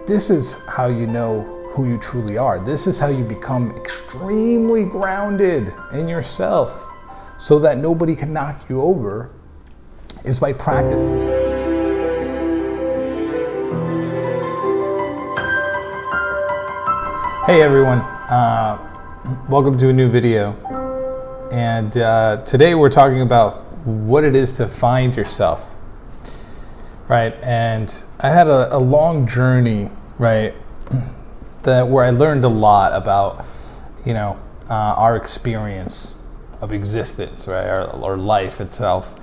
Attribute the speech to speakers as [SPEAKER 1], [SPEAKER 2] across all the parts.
[SPEAKER 1] this is how you know who you truly are. This is how you become extremely grounded in yourself so that nobody can knock you over, is by practicing. Hey everyone, welcome to a new video. And today we're talking about what it is to find yourself, right? And I had a long journey, right, where I learned a lot about, our experience of existence, right, or life itself.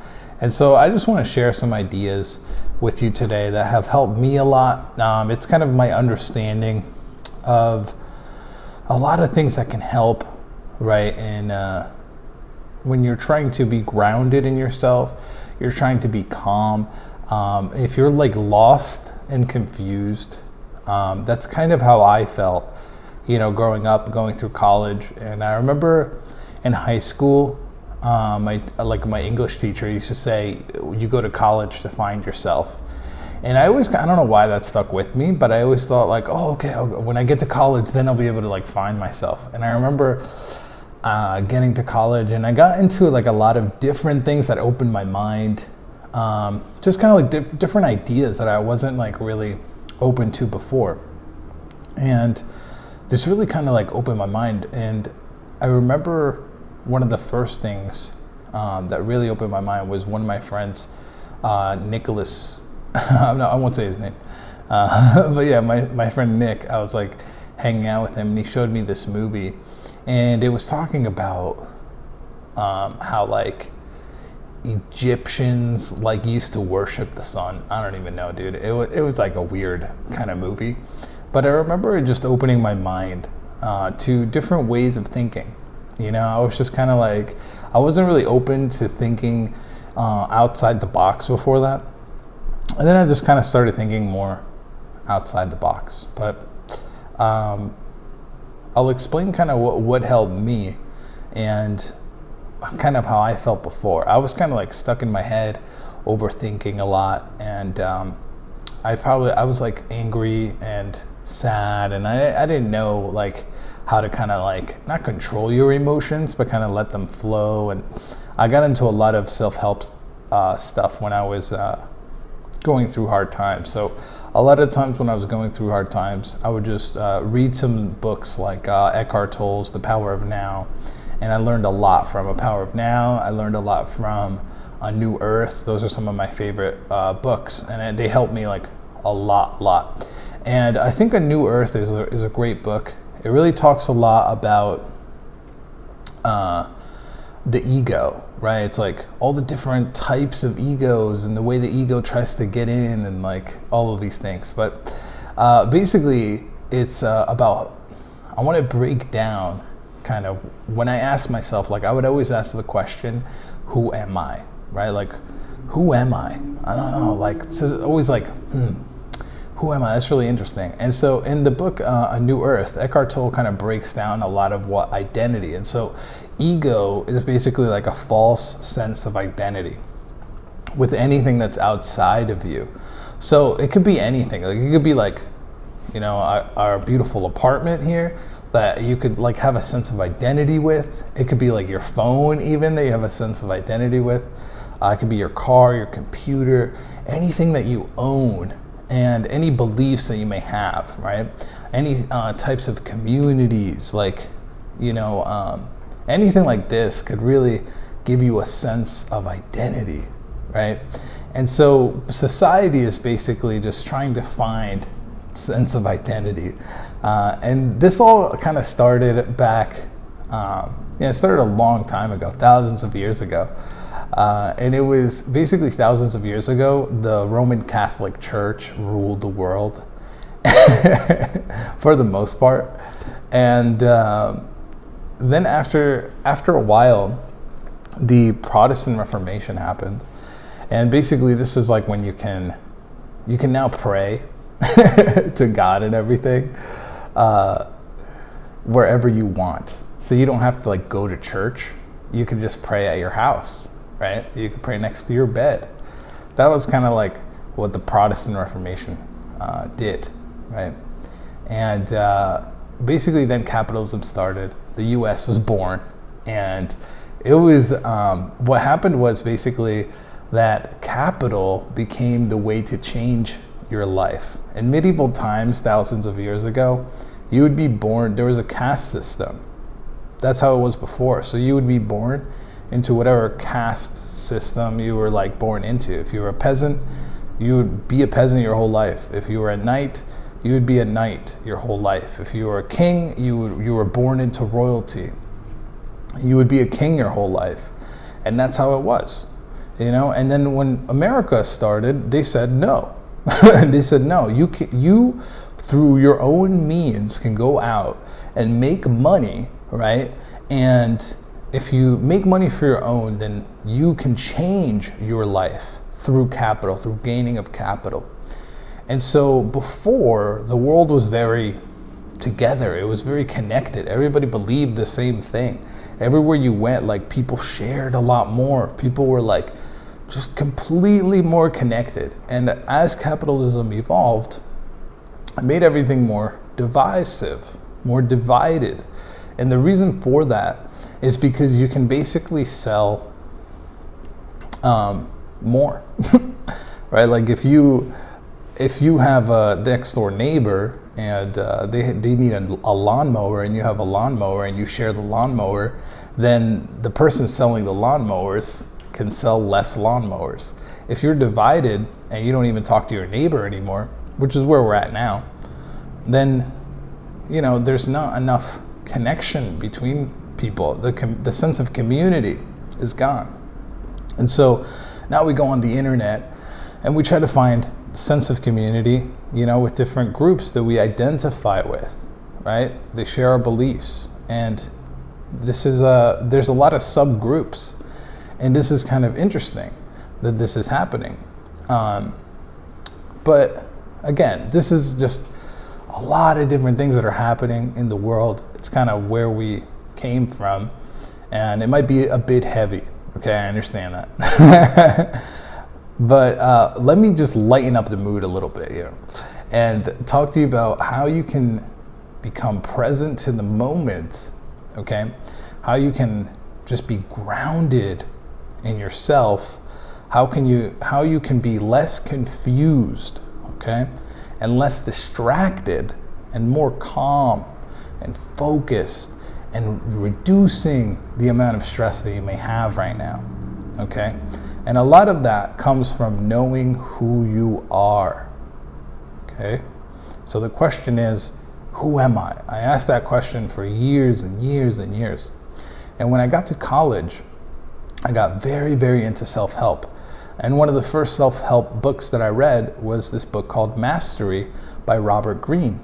[SPEAKER 1] And so I just want to share some ideas with you today that have helped me a lot. It's kind of my understanding of a lot of things that can help, right? And when you're trying to be grounded in yourself, you're trying to be calm. If you're like lost and confused, that's kind of how I felt, growing up, going through college. And I remember in high school, my English teacher used to say, you go to college to find yourself. And I don't know why that stuck with me, but I always thought like, when I get to college, then I'll be able to like find myself. And I remember getting to college, and I got into like a lot of different things that opened my mind, just kind of like different ideas that I wasn't like really open to before. And this really kind of like opened my mind. And I remember one of the first things that really opened my mind was one of my friends, Nicholas. I won't say his name, but yeah, my friend Nick. I was like hanging out with him, and he showed me this movie, and it was talking about how like Egyptians like used to worship the sun. I don't even know, dude. It was like a weird kind of movie, but I remember it just opening my mind to different ways of thinking. I was just kind of like, I wasn't really open to thinking outside the box before that. And then I just kind of started thinking more outside the box. But I'll explain kind of what helped me and kind of how I felt before. I was kind of like stuck in my head, overthinking a lot. And I was like angry and sad. And I didn't know like how to kind of like not control your emotions, but kind of let them flow. And I got into a lot of self-help stuff when I was going through hard times. So a lot of times when I was going through hard times, I would just read some books like Eckhart Tolle's The Power of Now. And I learned a lot from A Power of Now. I learned a lot from A New Earth. Those are some of my favorite books. And they helped me like a lot. And I think A New Earth is a great book. It really talks a lot about the ego, right? It's like all the different types of egos and the way the ego tries to get in and like all of these things. But basically it's about, I want to break down kind of when I ask myself, like I would always ask the question, who am I, right? Like, who am I? I don't know, like it's always like, who am I? That's really interesting. And so in the book, A New Earth, Eckhart Tolle kind of breaks down a lot of what identity. And so ego is basically like a false sense of identity with anything that's outside of you. So it could be anything. Like it could be like, our beautiful apartment here that you could like have a sense of identity with. It could be like your phone even that you have a sense of identity with. It could be your car, your computer, anything that you own, and any beliefs that you may have, right? Any types of communities, like, anything like this could really give you a sense of identity, right? And so society is basically just trying to find sense of identity. And this all kind of started back, it started a long time ago, thousands of years ago. And it was basically thousands of years ago, the Roman Catholic Church ruled the world for the most part. And then after a while, the Protestant Reformation happened. And basically this is like when you can now pray to God and everything, wherever you want. So you don't have to like go to church. You can just pray at your house, right? You can pray next to your bed. That was kind of like what the Protestant Reformation did, right? And basically then capitalism started. The US was born, and it was, what happened was basically that capital became the way to change your life. In medieval times, thousands of years ago, you would be born, there was a caste system. That's how it was before. So you would be born into whatever caste system you were like born into. If you were a peasant, you would be a peasant your whole life. If you were a knight, you would be a knight your whole life. If you were a king, you were born into royalty. You would be a king your whole life. And that's how it was, you know? And then when America started, they said no. They said, no, you through your own means can go out and make money, right? And if you make money for your own, then you can change your life through capital, through gaining of capital. And so before, the world was very together. It was very connected. Everybody believed the same thing. Everywhere you went, like, people shared a lot more. People were like just completely more connected. And as capitalism evolved, it made everything more divisive, more divided. And the reason for that is because you can basically sell more, right? Like if you have a next door neighbor and they need a lawnmower, and you have a lawnmower and you share the lawnmower, then the person selling the lawnmowers can sell less lawnmowers. If you're divided and you don't even talk to your neighbor anymore, which is where we're at now, then, you know, there's not enough connection between people. The sense of community is gone. And so now we go on the internet and we try to find sense of community, you know, with different groups that we identify with, right? They share our beliefs, and there's a lot of subgroups, and this is kind of interesting that this is happening. But again, this is just a lot of different things that are happening in the world. It's kind of where we came from, and it might be a bit heavy. Okay, I understand that. But let me just lighten up the mood a little bit here and talk to you about how you can become present to the moment, okay? How you can just be grounded in yourself, how you can be less confused, okay? And less distracted and more calm and focused and reducing the amount of stress that you may have right now, okay? And a lot of that comes from knowing who you are, okay? So the question is, who am I? I asked that question for years and years and years. And when I got to college, I got very, very into self-help. And one of the first self-help books that I read was this book called Mastery by Robert Greene.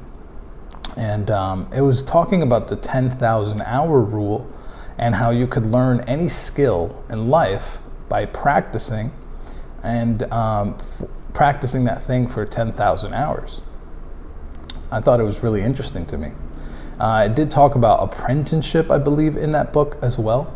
[SPEAKER 1] And it was talking about the 10,000 hour rule and how you could learn any skill in life by practicing and practicing that thing for 10,000 hours. I thought it was really interesting to me. It did talk about apprenticeship, I believe, in that book as well,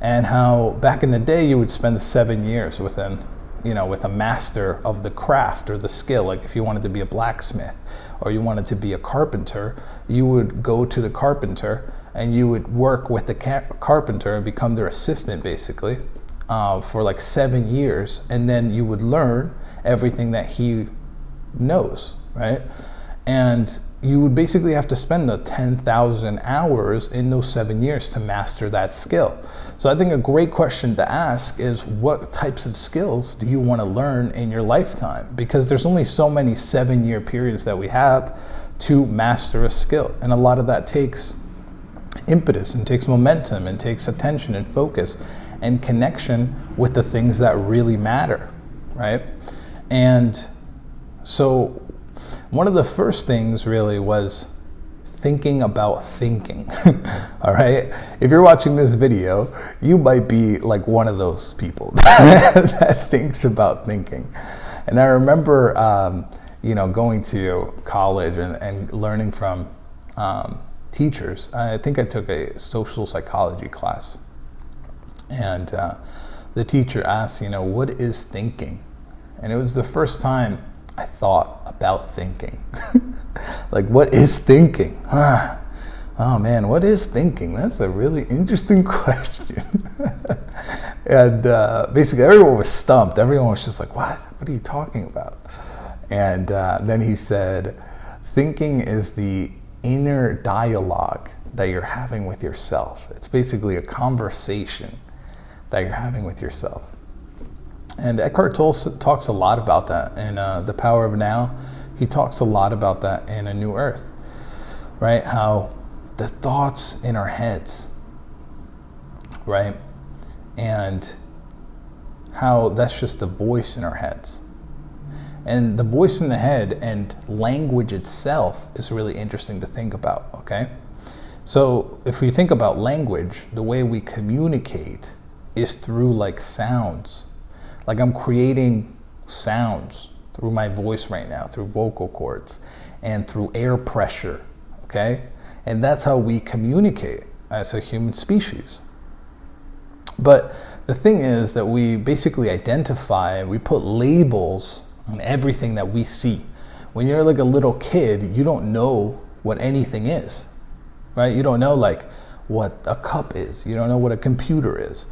[SPEAKER 1] and how back in the day you would spend 7 years with a master of the craft or the skill. Like if you wanted to be a blacksmith or you wanted to be a carpenter, you would go to the carpenter and you would work with the carpenter and become their assistant basically for like 7 years, and then you would learn everything that he knows, right? And you would basically have to spend the 10,000 hours in those 7 years to master that skill. So I think a great question to ask is, what types of skills do you want to learn in your lifetime? Because there's only so many 7-year periods that we have to master a skill. And a lot of that takes impetus and takes momentum and takes attention and focus and connection with the things that really matter, right? And so one of the first things really was thinking about thinking. All right, if you're watching this video, you might be like one of those people that thinks about thinking. And I remember going to college and learning from teachers. I think I took a social psychology class, and the teacher asked, what is thinking? And it was the first time I thought about thinking. Like, what is thinking? Oh man, what is thinking? That's a really interesting question. And basically everyone was stumped. Everyone was just like, what are you talking about? And then he said, thinking is the inner dialogue that you're having with yourself. It's basically a conversation that you're having with yourself. And Eckhart Tolle talks a lot about that in The Power of Now. He talks a lot about that in A New Earth, right? How the thoughts in our heads, right? And how that's just the voice in our heads. And the voice in the head and language itself is really interesting to think about, okay? So if we think about language, the way we communicate is through like sounds. Like I'm creating sounds through my voice right now, through vocal cords and through air pressure, okay? And that's how we communicate as a human species. But the thing is that we basically identify, we put labels on everything that we see. When you're like a little kid, you don't know what anything is, right? You don't know like what a cup is. You don't know what a computer is.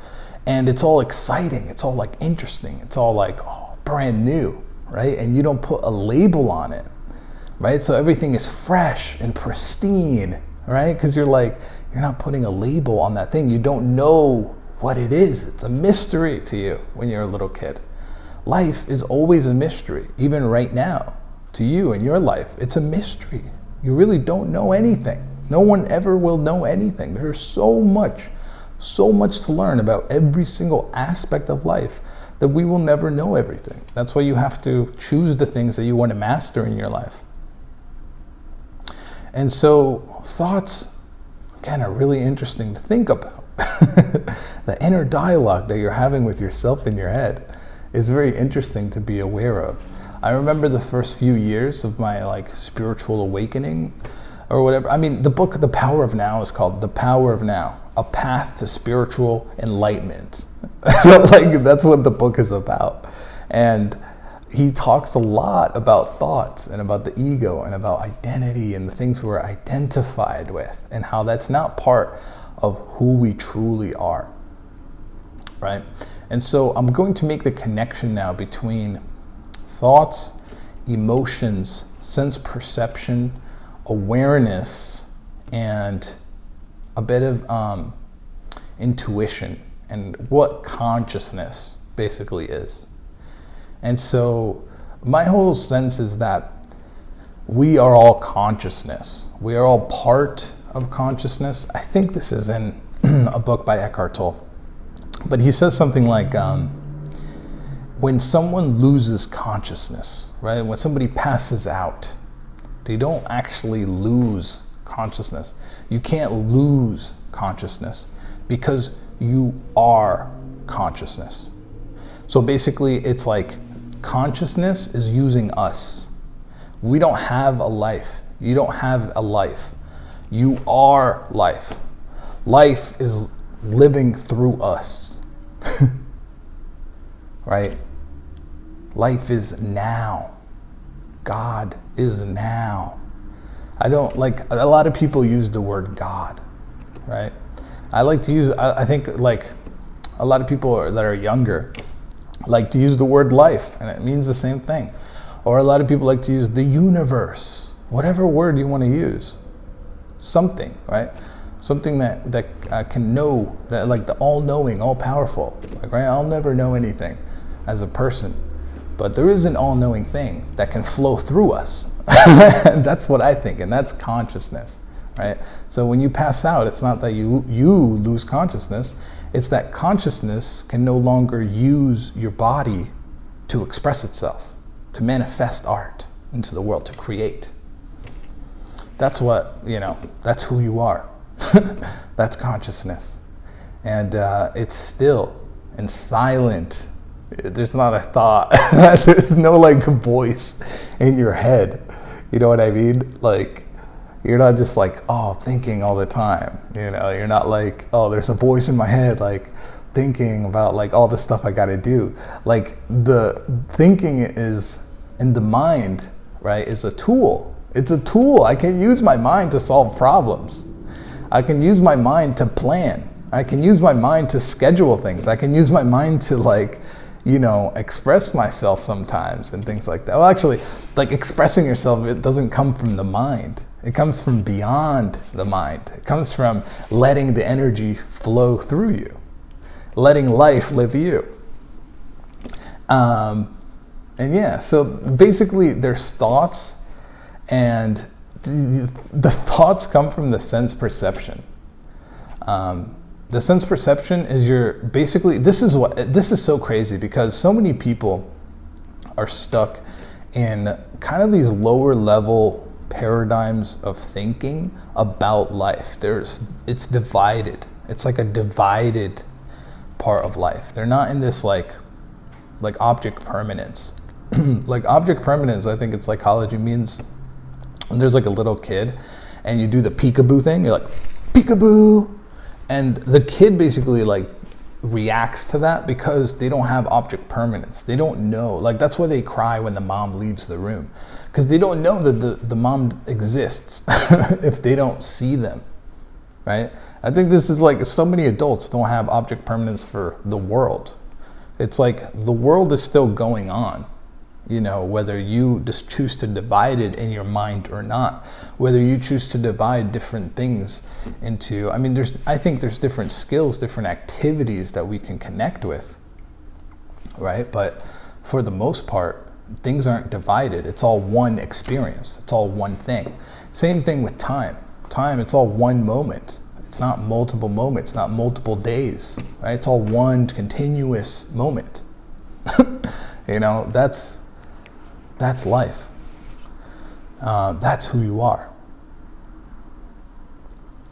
[SPEAKER 1] And it's all exciting. It's all like interesting. It's all like brand new, right? And you don't put a label on it, right? So everything is fresh and pristine, right? Because you're not putting a label on that thing. You don't know what it is. It's a mystery to you when you're a little kid. Life is always a mystery, even right now, to you in your life. It's a mystery. You really don't know anything. No one ever will know anything. There's so much to learn about every single aspect of life that we will never know everything. That's why you have to choose the things that you want to master in your life. And so thoughts, again, are really interesting to think about. The inner dialogue that you're having with yourself in your head is very interesting to be aware of. I remember the first few years of my like spiritual awakening or whatever. I mean, the book The Power of Now is called The Power of Now, A Path to Spiritual Enlightenment. Like that's what the book is about. And he talks a lot about thoughts and about the ego and about identity and the things we're identified with and how that's not part of who we truly are, right? And so I'm going to make the connection now between thoughts, emotions, sense perception, awareness, and a bit of intuition and what consciousness basically is. And so my whole sense is that we are all consciousness. We are all part of consciousness. I think this is in a book by Eckhart Tolle. But he says something like, when someone loses consciousness, right? When somebody passes out, they don't actually lose consciousness. You can't lose consciousness because you are consciousness. So basically it's like consciousness is using us. We don't have a life. You don't have a life. You are life. Life is living through us. Right? Life is now. God is now. I don't like, a lot of people use the word God, right? I like to use, I think like a lot of people that are younger like to use the word life, and it means the same thing. Or a lot of people like to use the universe, whatever word you want to use. Something, right? Something that can know, that like the all-knowing, all-powerful. Like, right? I'll never know anything as a person, but there is an all-knowing thing that can flow through us. And that's what I think, and that's consciousness, right? So when you pass out, it's not that you lose consciousness, it's that consciousness can no longer use your body to express itself, to manifest art into the world, to create. That's what, that's who you are. That's consciousness. And it's still and silent. There's not a thought. There's no like voice in your head. You know what I mean? Like, you're not just like, thinking all the time. You're not like, there's a voice in my head, like thinking about like all the stuff I gotta do. Like the thinking is in the mind, right, is a tool. It's a tool. I can use my mind to solve problems. I can use my mind to plan. I can use my mind to schedule things. I can use my mind to express myself sometimes and things like that. Well, actually, like expressing yourself, it doesn't come from the mind. It comes from beyond the mind. It comes from letting the energy flow through you, letting life live you. So basically there's thoughts, and the thoughts come from the sense perception. The sense perception is this is so crazy, because so many people are stuck in kind of these lower level paradigms of thinking about life. It's divided. It's like a divided part of life. They're not in this like object permanence. Like object permanence, I think in psychology means when there's like a little kid and you do the peekaboo thing, you're like, peekaboo. And the kid basically like reacts to that because they don't have object permanence. They don't know. Like that's why they cry when the mom leaves the room, because they don't know that the mom exists if they don't see them, right? I think this is like so many adults don't have object permanence for the world. It's like the world is still going on, whether you just choose to divide it in your mind or not, whether you choose to divide different things into, I think there's different skills, different activities that we can connect with, right? But for the most part, things aren't divided. It's all one experience. It's all one thing. Same thing with time. Time, it's all one moment. It's not multiple moments, not multiple days, right? It's all one continuous moment. That's life. That's who you are.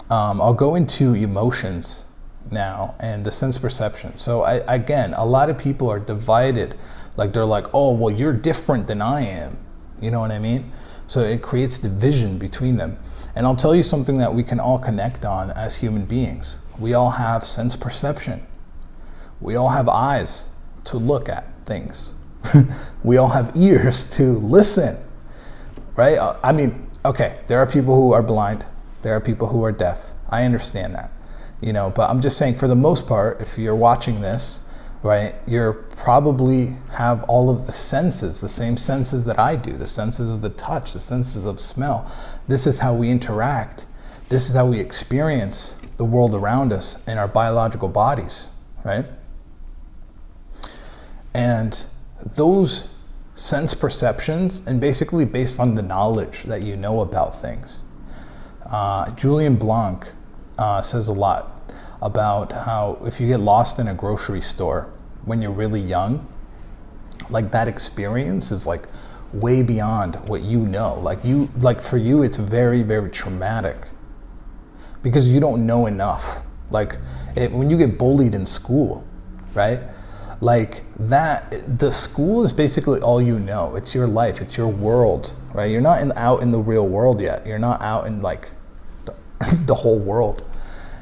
[SPEAKER 1] I'll go into emotions now and the sense perception. So again, a lot of people are divided. Like they're like, oh, well, you're different than I am. You know what I mean? So it creates division between them. And I'll tell you something that we can all connect on as human beings. We all have sense perception. We all have eyes to look at things. We all have ears to listen, right? Okay, there are people who are blind. There are people who are deaf. I understand that, but I'm just saying for the most part, if you're watching this, right, you're probably have all of the senses, the same senses that I do, the senses of the touch, the senses of smell. This is how we interact. This is how we experience the world around us in our biological bodies, right? And those sense perceptions, and basically based on the knowledge that you know about things. Julian Blanc says a lot about how if you get lost in a grocery store when you're really young, like that experience is like way beyond what you know. Like for you, it's very, very traumatic because you don't know enough. When you get bullied in school, right? Like that, the school is basically all you know. It's your life, it's your world, right? You're not out in the real world yet. You're not out in like the whole world.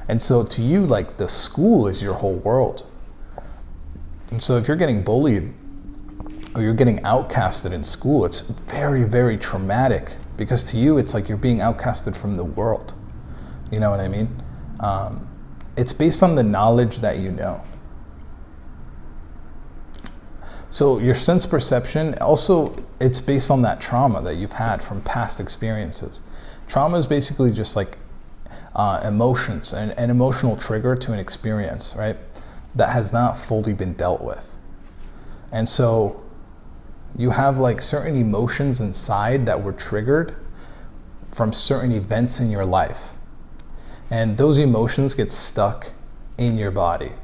[SPEAKER 1] And so to you, like the school is your whole world. And so if you're getting bullied or you're getting outcasted in school, it's very, very traumatic because to you, it's like you're being outcasted from the world. You know what I mean? It's based on the knowledge that you know. So your sense perception, also, it's based on that trauma that you've had from past experiences. Trauma is basically just like emotions, an emotional trigger to an experience, right? That has not fully been dealt with. And so you have like certain emotions inside that were triggered from certain events in your life. And those emotions get stuck in your body.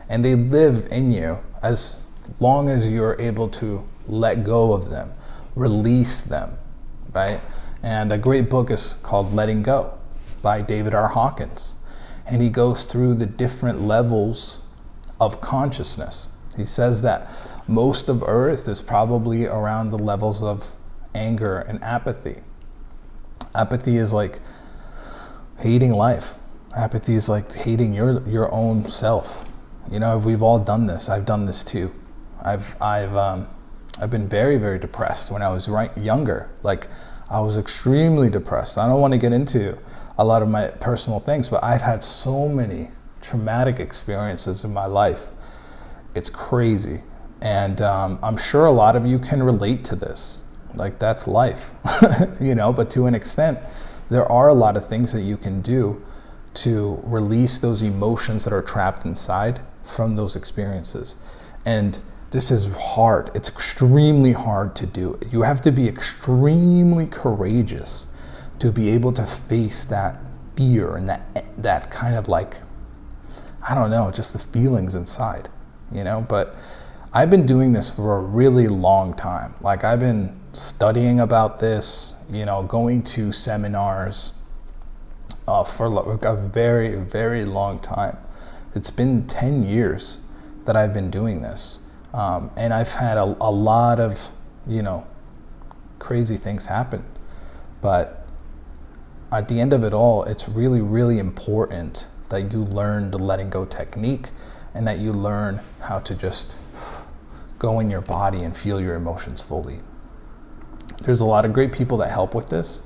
[SPEAKER 1] And they live in you as long as you're able to let go of them, release them, right? And a great book is called Letting Go by David R. Hawkins. And he goes through the different levels of consciousness. He says that most of Earth is probably around the levels of anger and apathy. Apathy is like hating life. Apathy is like hating your own self. You know, we've all done this. I've done this too. I've been very, very depressed when I was younger. Like I was extremely depressed. I don't want to get into a lot of my personal things, but I've had so many traumatic experiences in my life. It's crazy. And I'm sure a lot of you can relate to this. Like, that's life, you know, but to an extent, there are a lot of things that you can do to release those emotions that are trapped inside from those experiences. And this is hard. It's extremely hard to do. You have to be extremely courageous to be able to face that fear and that kind of, like, I don't know, just the feelings inside, you know. But I've been doing this for a really long time. Like, I've been studying about this, you know, going to seminars for a very, very long time. It's been 10 years that I've been doing this. And I've had a lot of, you know, crazy things happen. But at the end of it all, it's really, really important that you learn the letting go technique, and that you learn how to just go in your body and feel your emotions fully. There's a lot of great people that help with this.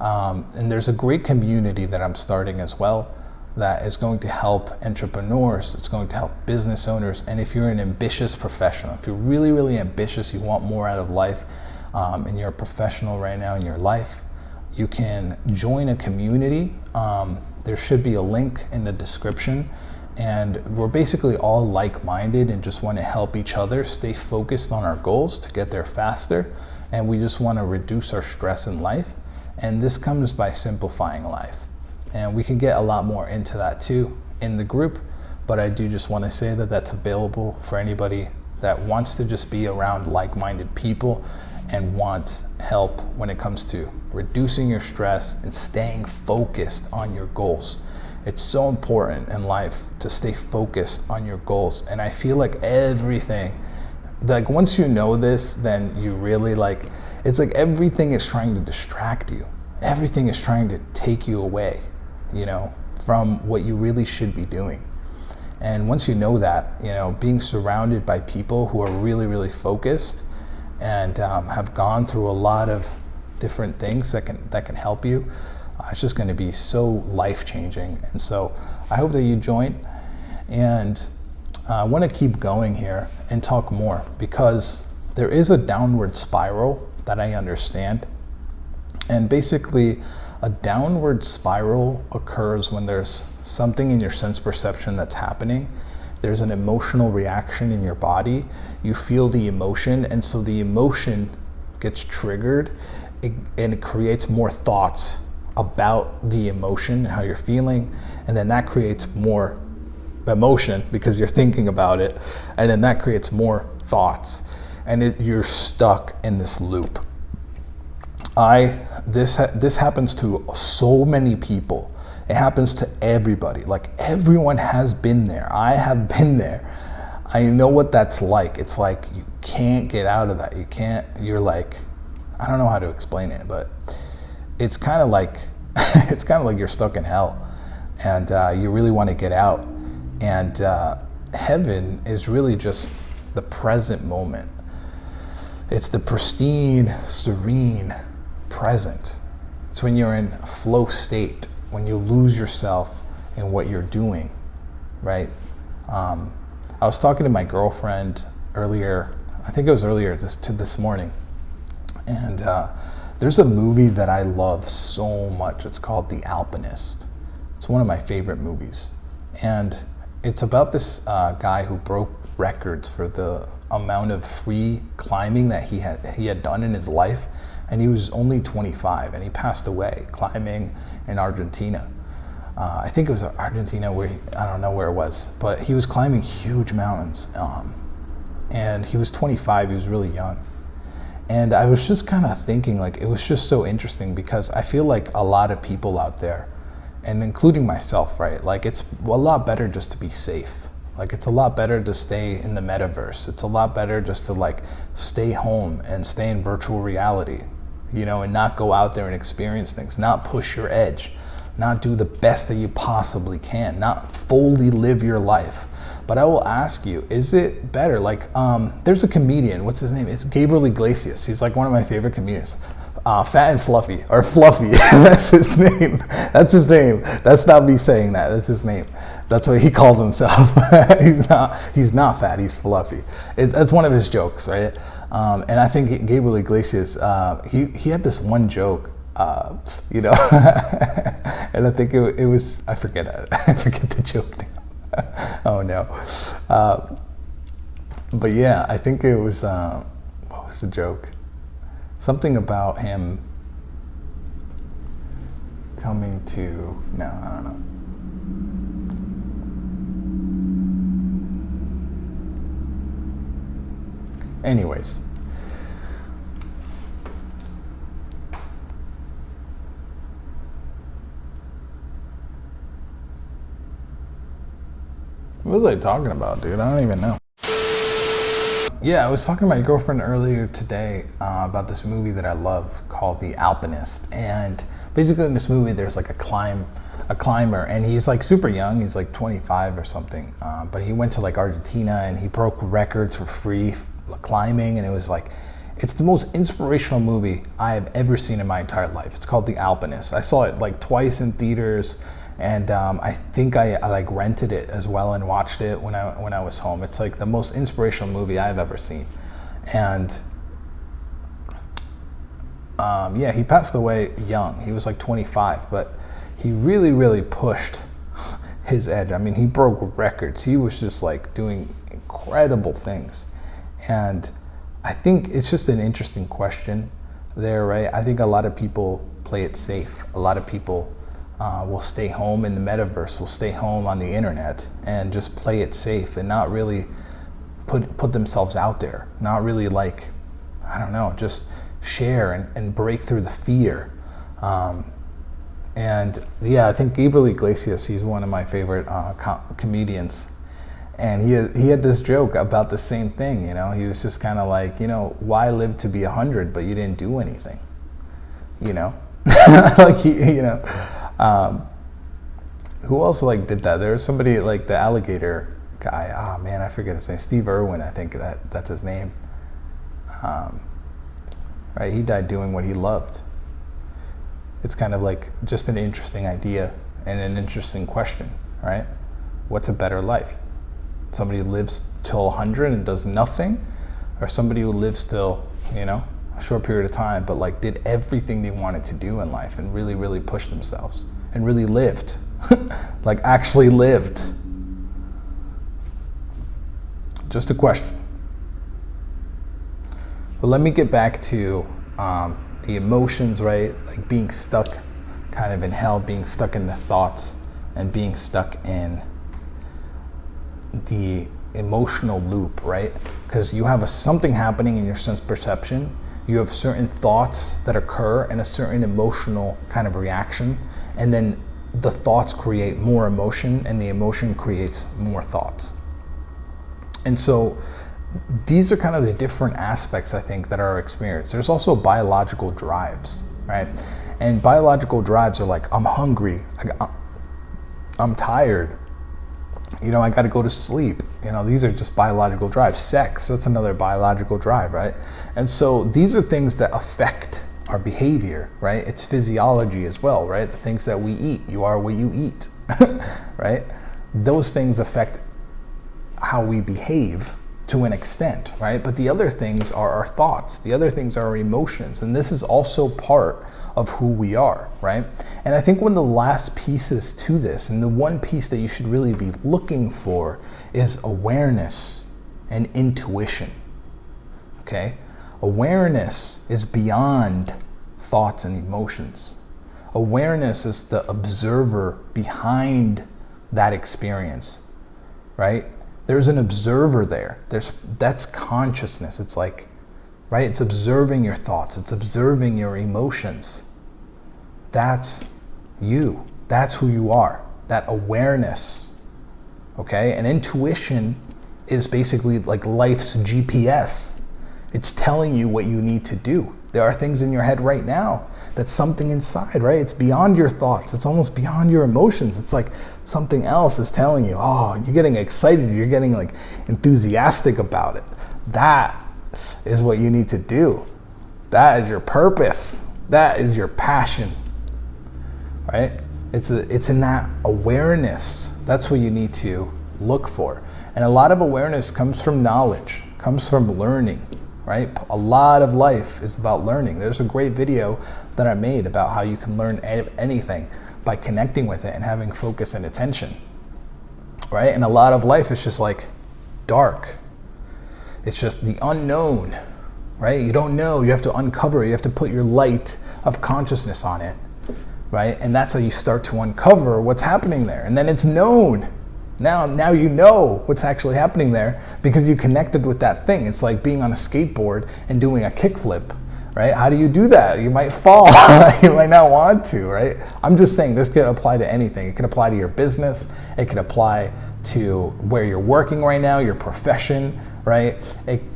[SPEAKER 1] And there's a great community that I'm starting as well that is going to help entrepreneurs, it's going to help business owners, and if you're an ambitious professional, if you're really, really ambitious, you want more out of life, and you're a professional right now in your life, you can join a community. There should be a link in the description, and we're basically all like-minded and just want to help each other stay focused on our goals to get there faster, and we just want to reduce our stress in life. And this comes by simplifying life. And we can get a lot more into that too in the group, but I do just want to say that that's available for anybody that wants to just be around like-minded people and wants help when it comes to reducing your stress and staying focused on your goals. It's so important in life to stay focused on your goals. And I feel like everything, like, once you know this, then you really, like, it's like everything is trying to distract you. Everything is trying to take you away, you know, from what you really should be doing. And once you know that, you know, being surrounded by people who are really, really focused and have gone through a lot of different things that can help you, it's just going to be so life-changing. And so I hope that you join, and I want to keep going here and talk more, because there is a downward spiral that I understand. And basically, a downward spiral occurs when there's something in your sense perception that's happening. There's an emotional reaction in your body. You feel the emotion, and so the emotion gets triggered, and it creates more thoughts about the emotion, how you're feeling, and then that creates more emotion because you're thinking about it, and then that creates more thoughts, and you're stuck in this loop. This happens to so many people. It happens to everybody. Like, everyone has been there. I have been there. I know what that's like. It's like you can't get out of that. You're like, I don't know how to explain it, but it's kind of like you're stuck in hell, and you really want to get out. And heaven is really just the present moment. It's the pristine, serene present. It's when you're in a flow state, when you lose yourself in what you're doing, right? I was talking to my girlfriend earlier, I think it was earlier this morning, and there's a movie that I love so much. It's called The Alpinist. It's one of my favorite movies, and it's about this guy who broke records for the amount of free climbing that he had done in his life, and he was only 25, and he passed away climbing in Argentina. I think it was Argentina, I don't know where it was, but he was climbing huge mountains, and he was 25. He was really young. And I was just kind of thinking, like, it was just so interesting, because I feel like a lot of people out there, and including myself, right, like, it's a lot better just to be safe. Like, it's a lot better to stay in the metaverse. It's a lot better just to, like, stay home and stay in virtual reality, you know, and not go out there and experience things, not push your edge, not do the best that you possibly can, not fully live your life. But I will ask you, is it better? Like, there's a comedian, what's his name? It's Gabriel Iglesias. He's like one of my favorite comedians. Fat and Fluffy, or Fluffy. That's his name. That's his name. That's not me saying that. That's his name. That's what he calls himself. He's not fat. He's fluffy. That's one of his jokes, right? And I think Gabriel Iglesias, he had this one joke, and I think it was, I forget the joke now. Oh no. But yeah, I think it was, what was the joke? Something about him coming to, no, I don't know. Anyways. What was I talking about, dude? I don't even know. Yeah, I was talking to my girlfriend earlier today about this movie that I love called The Alpinist. And basically in this movie, there's like a climber, and he's like super young. He's like 25 or something. But he went to like Argentina and he broke records for free climbing. And it was like, it's the most inspirational movie I have ever seen in my entire life. It's called The Alpinist. I saw it like twice in theaters. And I think I like rented it as well and watched it when I was home. It's like the most inspirational movie I've ever seen. And yeah, he passed away young. He was like 25, but he really, really pushed his edge. I mean, he broke records. He was just like doing incredible things. And I think it's just an interesting question there, right? I think a lot of people play it safe. A lot of people will stay home in the metaverse, will stay home on the internet and just play it safe and not really put themselves out there, not really like, I don't know, just share and break through the fear. And yeah, I think Gabriel Iglesias, he's one of my favorite comedians. And he had this joke about the same thing, you know. He was just kind of like, why live to be 100 but you didn't do anything, like who else like did that? There was somebody like the alligator guy. Oh man, I forget his name. Steve Irwin, I think that's his name. Right, he died doing what he loved. It's kind of like just an interesting idea and an interesting question, right? What's a better life? Somebody who lives till 100 and does nothing, or somebody who lives till, a short period of time, but like did everything they wanted to do in life and really, really pushed themselves and really lived, like actually lived. Just a question. But let me get back to the emotions, right? Like being stuck kind of in hell, being stuck in the thoughts and being stuck in the emotional loop, right? Because you have something happening in your sense perception. You have certain thoughts that occur and a certain emotional kind of reaction. And then the thoughts create more emotion and the emotion creates more thoughts. And so these are kind of the different aspects, I think, that are experienced. There's also biological drives, right? And biological drives are like, I'm hungry, I'm tired, I got to go to sleep. These are just biological drives. Sex, that's another biological drive, right? And so these are things that affect our behavior, right? It's physiology as well, right? The things that we eat, you are what you eat, right? Those things affect how we behave to an extent, right? But the other things are our thoughts. The other things are our emotions. And this is also part of who we are, right? And I think one of the last pieces to this, and the one piece that you should really be looking for, is awareness and intuition, okay? Awareness is beyond thoughts and emotions. Awareness is the observer behind that experience, right? There's an observer there. That's consciousness. It's like, right? It's observing your thoughts. It's observing your emotions. That's you. That's who you are. That awareness, okay? And intuition is basically like life's GPS. It's telling you what you need to do. There are things in your head right now that's something inside, right? It's beyond your thoughts. It's almost beyond your emotions. It's like something else is telling you, oh, you're getting excited. You're getting like enthusiastic about it. That is what you need to do. That is your purpose. That is your passion, right? It's in that awareness. That's what you need to look for. And a lot of awareness comes from knowledge, comes from learning, right? A lot of life is about learning. There's a great video that I made about how you can learn anything by connecting with it and having focus and attention, right? And a lot of life is just like dark. It's just the unknown, right? You don't know, you have to uncover, you have to put your light of consciousness on it, right? And that's how you start to uncover what's happening there. And then it's known. Now you know what's actually happening there because you connected with that thing. It's like being on a skateboard and doing a kickflip, right? How do you do that? You might fall. You might not want to, right? I'm just saying this could apply to anything. It could apply to your business. It could apply to where you're working right now, your profession, right?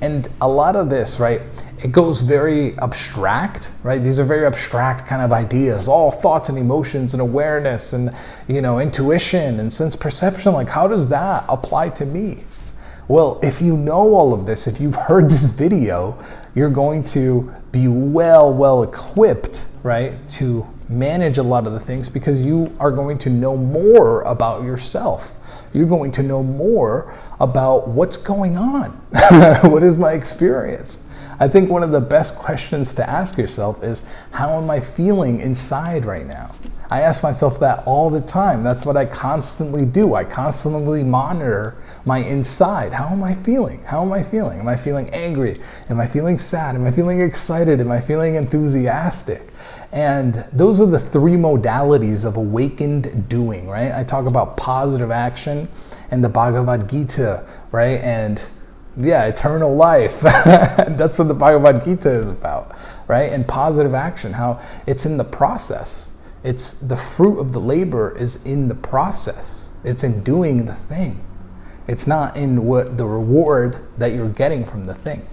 [SPEAKER 1] And a lot of this, right, it goes very abstract, right? These are very abstract kind of ideas, all thoughts and emotions and awareness and, intuition and sense perception. Like, how does that apply to me? Well, if you know all of this, if you've heard this video, you're going to be well equipped, right, to manage a lot of the things because you are going to know more about yourself. You're going to know more about what's going on. What is my experience? I think one of the best questions to ask yourself is, how am I feeling inside right now? I ask myself that all the time. That's what I constantly do. I constantly monitor my inside. How am I feeling? How am I feeling? Am I feeling angry? Am I feeling sad? Am I feeling excited? Am I feeling enthusiastic? And those are the three modalities of awakened doing, right? I talk about positive action and the Bhagavad Gita, right? And eternal life. That's what the Bhagavad Gita is about, right? And positive action, how it's in the process. It's the fruit of the labor is in the process. It's in doing the thing. It's not in what the reward that you're getting from the thing,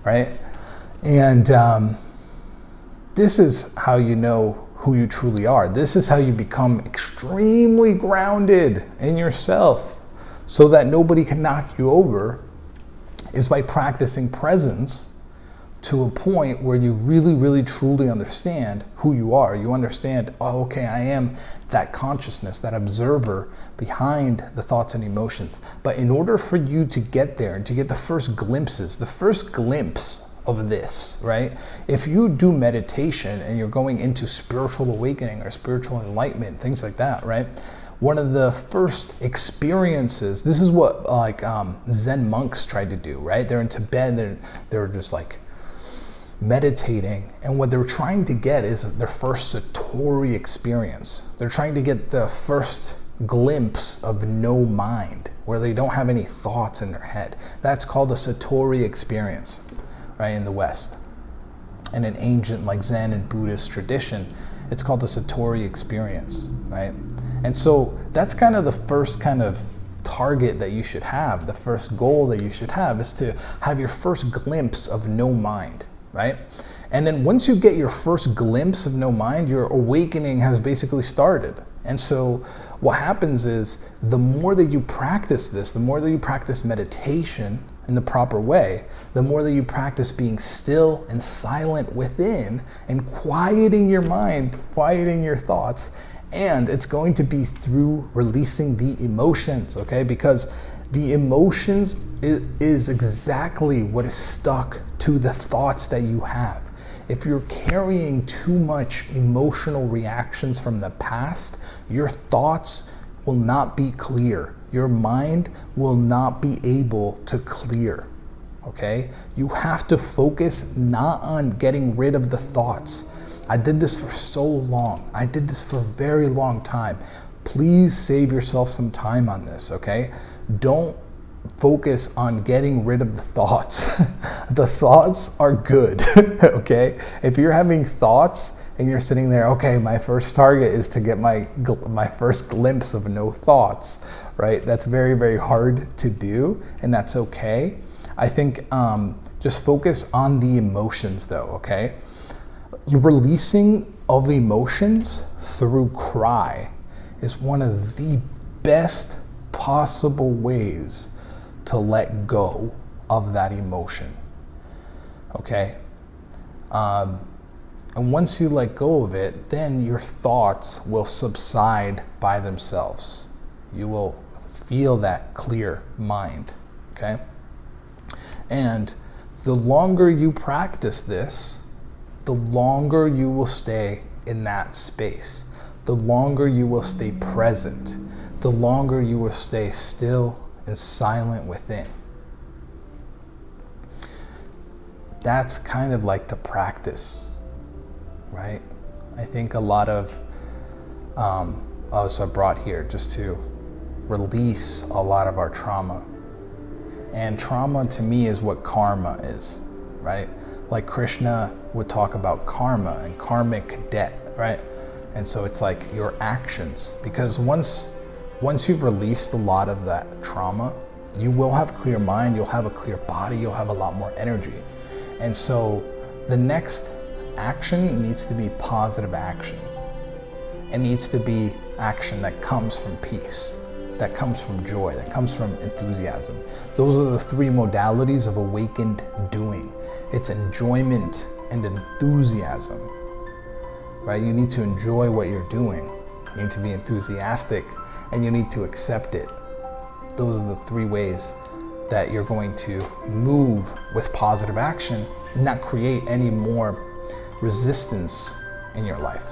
[SPEAKER 1] right? And this is how you know who you truly are. This is how you become extremely grounded in yourself so that nobody can knock you over, is by practicing presence to a point where you really truly understand who you are. You understand, oh, okay, I am that consciousness, that observer behind the thoughts and emotions. But in order for you to get there and to get the first glimpse of this, right? If you do meditation and you're going into spiritual awakening or spiritual enlightenment, things like that, right? One of the first experiences, this is what Zen monks try to do, right? They're in Tibet, they're just like meditating, and what they're trying to get is their first Satori experience. They're trying to get the first glimpse of no mind, where they don't have any thoughts in their head. That's called a Satori experience, right, in the West. And in ancient like Zen and Buddhist tradition, it's called the Satori experience, right? And so that's kind of the first kind of target that you should have. The first goal that you should have is to have your first glimpse of no mind, right? And then once you get your first glimpse of no mind, your awakening has basically started. And so what happens is the more that you practice this, the more that you practice meditation in the proper way, the more that you practice being still and silent within and quieting your mind, quieting your thoughts, and it's going to be through releasing the emotions, okay? Because the emotions is exactly what is stuck to the thoughts that you have. If you're carrying too much emotional reactions from the past, your thoughts will not be clear. Your mind will not be able to clear, okay? You have to focus not on getting rid of the thoughts. I did this for so long. I did this for a very long time. Please save yourself some time on this, okay? Don't focus on getting rid of the thoughts. The thoughts are good, okay? If you're having thoughts and you're sitting there, okay, my first target is to get my first glimpse of no thoughts, right? That's very hard to do, and that's okay. I think just focus on the emotions though, okay? Releasing of emotions through cry is one of the best possible ways to let go of that emotion, okay? And once you let go of it, then your thoughts will subside by themselves. You will feel that clear mind, okay? And the longer you practice this, the longer you will stay in that space. The longer you will stay present. The longer you will stay still and silent within. That's kind of like the practice, right? I think a lot of, so I brought here just to release a lot of our trauma. And trauma to me is what karma is, right? Like Krishna would talk about karma and karmic debt, right? And so it's like your actions, because once you've released a lot of that trauma, you will have clear mind, you'll have a clear body, you'll have a lot more energy. And so the next action needs to be positive action. It needs to be action that comes from peace, that comes from joy, that comes from enthusiasm. Those are the three modalities of awakened doing. It's enjoyment and enthusiasm, right? You need to enjoy what you're doing. You need to be enthusiastic, and you need to accept it. Those are the three ways that you're going to move with positive action, not create any more resistance in your life,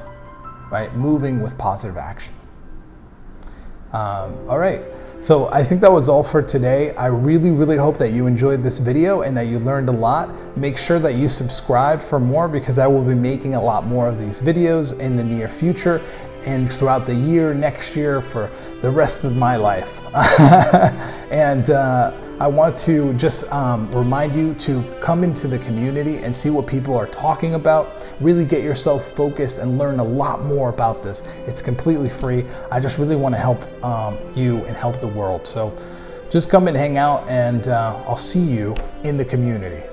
[SPEAKER 1] right? Moving with positive action. All right, so I think that was all for today. I really hope that you enjoyed this video and that you learned a lot. Make sure that you subscribe for more, because I will be making a lot more of these videos in the near future and throughout the year, next year, for the rest of my life. And I want to just remind you to come into the community and see what people are talking about. Really get yourself focused and learn a lot more about this. It's completely free. I just really want to help you and help the world. So just come and hang out, and I'll see you in the community.